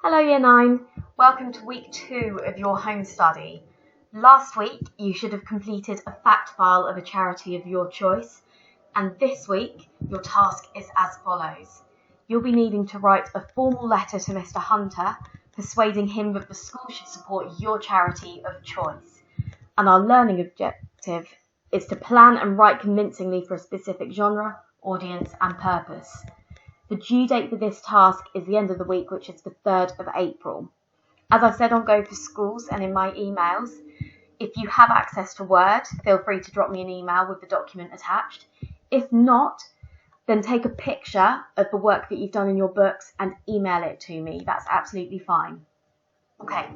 Hello Year 9, welcome to week 2 of your home study. Last week you should have completed a fact file of a charity of your choice, and this week your task is as follows. You'll be needing to write a formal letter to Mr. Hunter persuading him that the school should support your charity of choice. And our learning objective is to plan and write convincingly for a specific genre, audience and purpose. The due date for this task is the end of the week, which is the 3rd of April. As I said on Go for Schools and in my emails, if you have access to Word, feel free to drop me an email with the document attached. If not, then take a picture of the work that you've done in your books and email it to me. That's absolutely fine. Okay,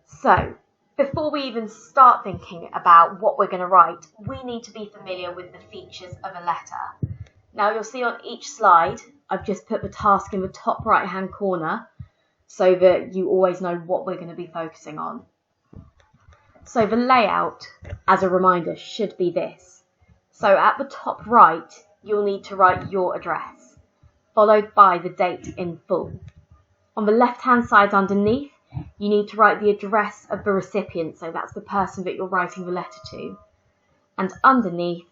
so before we even start thinking about what we're going to write, we need to be familiar with the features of a letter. Now you'll see on each slide, I've just put the task in the top right hand corner so that you always know what we're going to be focusing on. So the layout, as a reminder, should be this. So at the top right, you'll need to write your address, followed by the date in full. On the left hand side underneath, you need to write the address of the recipient, so that's the person that you're writing the letter to. And underneath,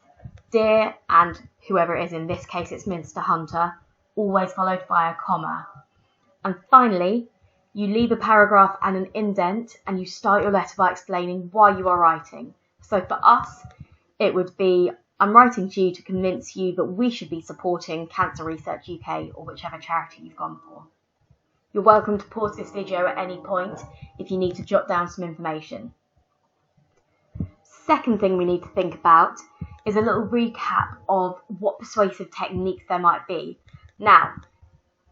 Dear and whoever it is, in this case it's Mr. Hunter, always followed by a comma. And finally, you leave a paragraph and an indent and you start your letter by explaining why you are writing. So for us, it would be, I'm writing to you to convince you that we should be supporting Cancer Research UK or whichever charity you've gone for. You're welcome to pause this video at any point if you need to jot down some information. Second thing we need to think about is a little recap of what persuasive techniques there might be. Now,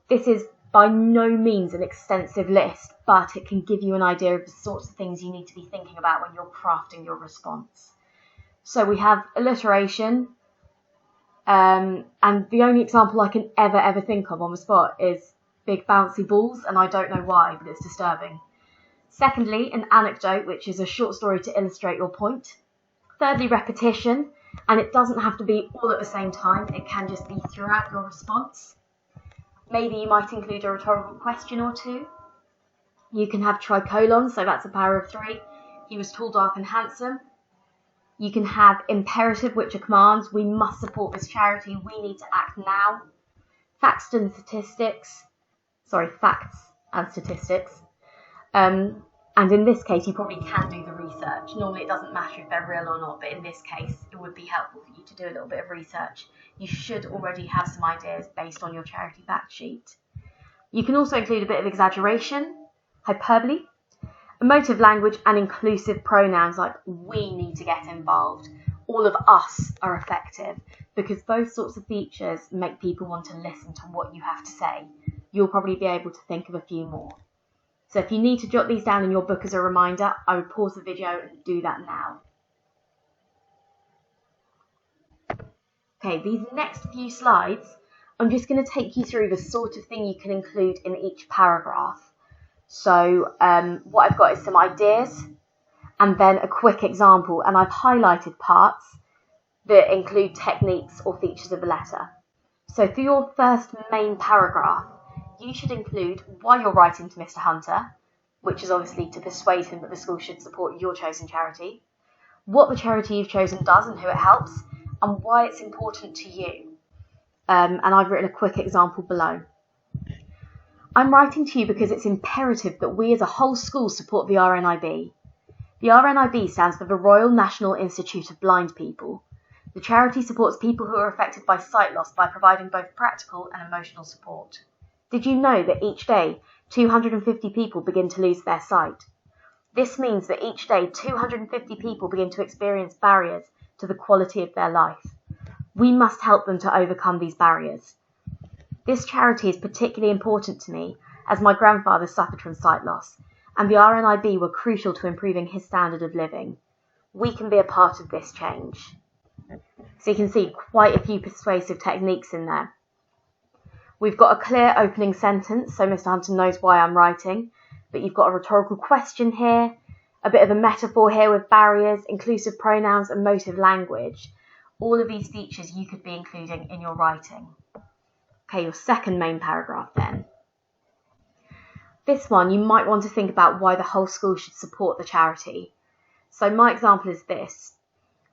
this is by no means an extensive list, but it can give you an idea of the sorts of things you need to be thinking about when you're crafting your response. So we have alliteration, and the only example I can ever think of on the spot is big bouncy balls, and I don't know why, but it's disturbing. Secondly, an anecdote, which is a short story to illustrate your point. Thirdly, repetition, and it doesn't have to be all at the same time, it can just be throughout your response. Maybe you might include a rhetorical question or two. You can have tricolons, so that's a power of 3. He was tall, dark and handsome. You can have imperative, which are commands. We must support this charity. We need to act now. Facts and statistics. And in this case, you probably can do the research. Normally it doesn't matter if they're real or not, but in this case, it would be helpful for you to do a little bit of research. You should already have some ideas based on your charity fact sheet. You can also include a bit of exaggeration, hyperbole, emotive language, and inclusive pronouns like we need to get involved. All of us are effective because those sorts of features make people want to listen to what you have to say. You'll probably be able to think of a few more. So if you need to jot these down in your book as a reminder, I would pause the video and do that now. Okay, these next few slides, I'm just going to take you through the sort of thing you can include in each paragraph. So what I've got is some ideas and then a quick example, and I've highlighted parts that include techniques or features of the letter. So for your first main paragraph, you should include why you're writing to Mr. Hunter, which is obviously to persuade him that the school should support your chosen charity, what the charity you've chosen does and who it helps, and why it's important to you. And I've written a quick example below. I'm writing to you because it's imperative that we as a whole school support the RNIB. The RNIB stands for the Royal National Institute of Blind People. The charity supports people who are affected by sight loss by providing both practical and emotional support. Did you know that each day 250 people begin to lose their sight? This means that each day 250 people begin to experience barriers to the quality of their life. We must help them to overcome these barriers. This charity is particularly important to me as my grandfather suffered from sight loss, and the RNIB were crucial to improving his standard of living. We can be a part of this change. So you can see quite a few persuasive techniques in there. We've got a clear opening sentence, so Mr. Hunter knows why I'm writing, but you've got a rhetorical question here, a bit of a metaphor here with barriers, inclusive pronouns and motive language. All of these features you could be including in your writing. Okay, your second main paragraph then. This one, you might want to think about why the whole school should support the charity. So my example is this.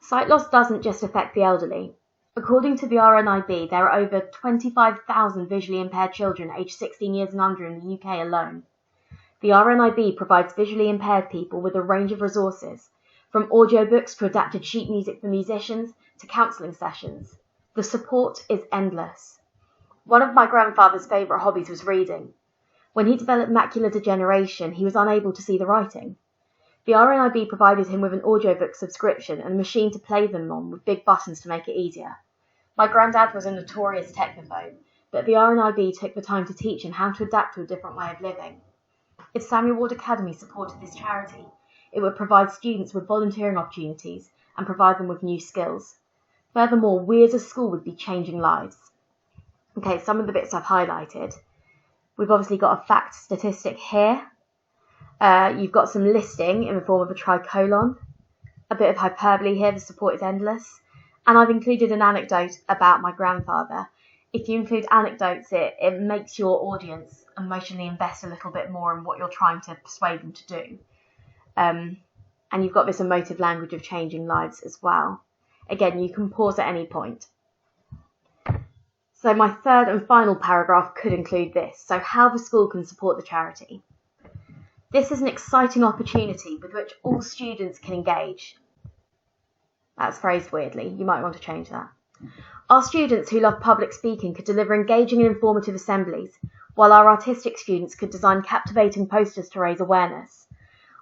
Sight loss doesn't just affect the elderly. According to the RNIB, there are over 25,000 visually impaired children aged 16 years and under in the UK alone. The RNIB provides visually impaired people with a range of resources, from audiobooks to adapted sheet music for musicians to counselling sessions. The support is endless. One of my grandfather's favourite hobbies was reading. When he developed macular degeneration, he was unable to see the writing. The RNIB provided him with an audiobook subscription and a machine to play them on with big buttons to make it easier. My granddad was a notorious technophobe, but the RNIB took the time to teach him how to adapt to a different way of living. If Samuel Ward Academy supported this charity, it would provide students with volunteering opportunities and provide them with new skills. Furthermore, we as a school would be changing lives. Okay, some of the bits I've highlighted. We've obviously got a fact statistic here. You've got some listing in the form of a tricolon. A bit of hyperbole here, the support is endless. And I've included an anecdote about my grandfather. If you include anecdotes, it makes your audience emotionally invest a little bit more in what you're trying to persuade them to do. And you've got this emotive language of changing lives as well. Again, you can pause at any point. So my third and final paragraph could include this. So how the school can support the charity. This is an exciting opportunity with which all students can engage. That's phrased weirdly. You might want to change that. Our students who love public speaking could deliver engaging and informative assemblies, while our artistic students could design captivating posters to raise awareness.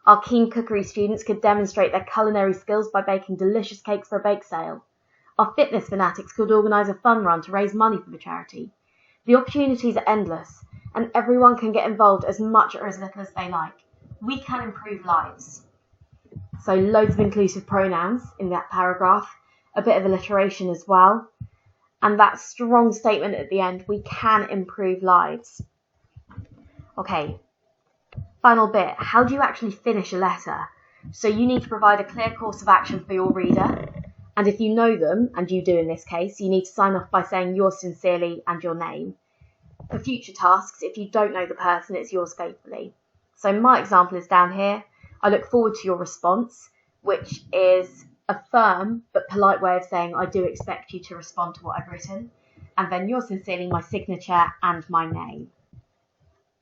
Our keen cookery students could demonstrate their culinary skills by baking delicious cakes for a bake sale. Our fitness fanatics could organise a fun run to raise money for the charity. The opportunities are endless, and everyone can get involved as much or as little as they like. We can improve lives. So loads of inclusive pronouns in that paragraph, a bit of alliteration as well, and that strong statement at the end, we can improve lives. Okay, final bit, how do you actually finish a letter? So you need to provide a clear course of action for your reader, and if you know them, and you do in this case, you need to sign off by saying yours sincerely and your name. For future tasks, if you don't know the person, it's yours faithfully. So my example is down here. I look forward to your response, which is a firm but polite way of saying I do expect you to respond to what I've written. And then yours sincerely, my signature and my name.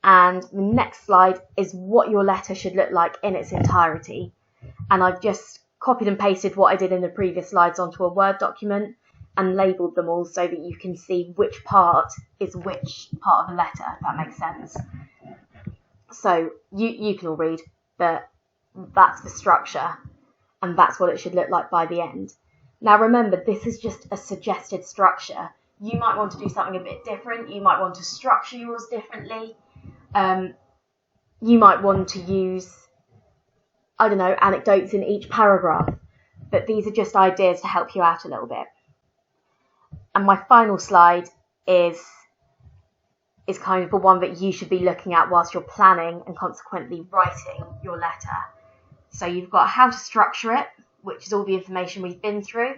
And the next slide is what your letter should look like in its entirety. And I've just copied and pasted what I did in the previous slides onto a Word document and labelled them all so that you can see which part is which part of a letter, if that makes sense. So you can all read, but that's the structure and that's what it should look like by the end. Now remember, this is just a suggested structure. You might want to do something a bit different. You might want to structure yours differently. You might want to use, anecdotes in each paragraph. But these are just ideas to help you out a little bit. And my final slide is kind of the one that you should be looking at whilst you're planning and consequently writing your letter. So you've got how to structure it, which is all the information we've been through,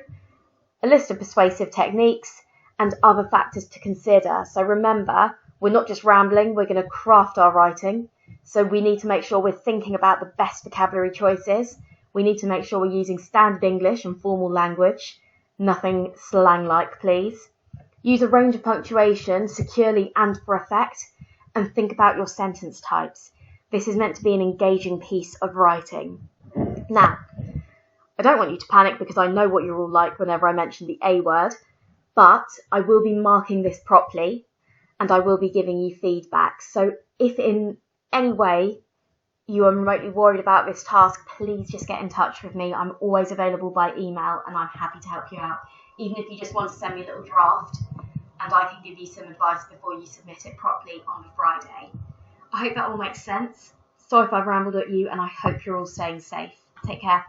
a list of persuasive techniques, and other factors to consider. So remember, we're not just rambling, we're going to craft our writing. So we need to make sure we're thinking about the best vocabulary choices. We need to make sure we're using standard English and formal language, nothing slang-like, please. Use a range of punctuation securely and for effect, and think about your sentence types. This is meant to be an engaging piece of writing. Now, I don't want you to panic because I know what you're all like whenever I mention the A word, but I will be marking this properly and I will be giving you feedback. So if in any way you are remotely worried about this task, please just get in touch with me. I'm always available by email and I'm happy to help you out. Even if you just want to send me a little draft and I can give you some advice before you submit it properly on Friday. I hope that all makes sense. Sorry if I've rambled at you and I hope you're all staying safe. Take care.